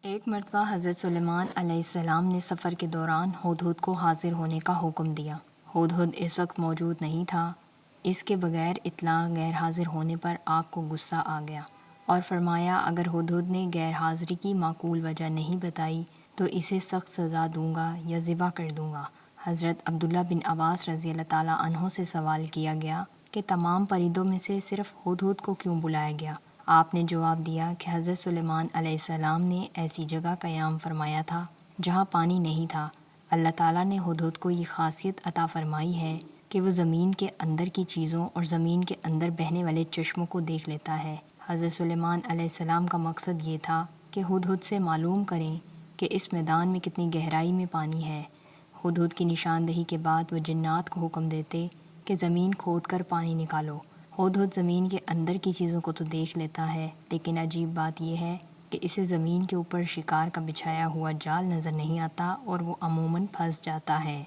ایک مرتبہ حضرت سلیمان علیہ السلام نے سفر کے دوران ہدہد کو حاضر ہونے کا حکم دیا۔ ہدہد اس وقت موجود نہیں تھا۔ اس کے بغیر اطلاع غیر حاضر ہونے پر آپ کو غصہ آ گیا اور فرمایا اگر ہدہد نے غیر حاضری کی معقول وجہ نہیں بتائی تو اسے سخت سزا دوں گا یا ذبح کر دوں گا۔ حضرت عبداللہ بن عباس رضی اللہ تعالیٰ عنہ سے سوال کیا گیا کہ تمام پرندوں میں سے صرف ہدہد کو کیوں بلایا گیا؟ آپ نے جواب دیا کہ حضرت سلیمان علیہ السلام نے ایسی جگہ قیام فرمایا تھا جہاں پانی نہیں تھا۔ اللہ تعالیٰ نے ہدہد کو یہ خاصیت عطا فرمائی ہے کہ وہ زمین کے اندر کی چیزوں اور زمین کے اندر بہنے والے چشموں کو دیکھ لیتا ہے۔ حضرت سلیمان علیہ السلام کا مقصد یہ تھا کہ ہدہد سے معلوم کریں کہ اس میدان میں کتنی گہرائی میں پانی ہے۔ ہدہد کی نشاندہی کے بعد وہ جنات کو حکم دیتے کہ زمین کھود کر پانی نکالو۔ ہدہد زمین کے اندر کی چیزوں کو تو دیکھ لیتا ہے، لیکن عجیب بات یہ ہے کہ اسے زمین کے اوپر شکار کا بچھایا ہوا جال نظر نہیں آتا اور وہ عموماً پھنس جاتا ہے۔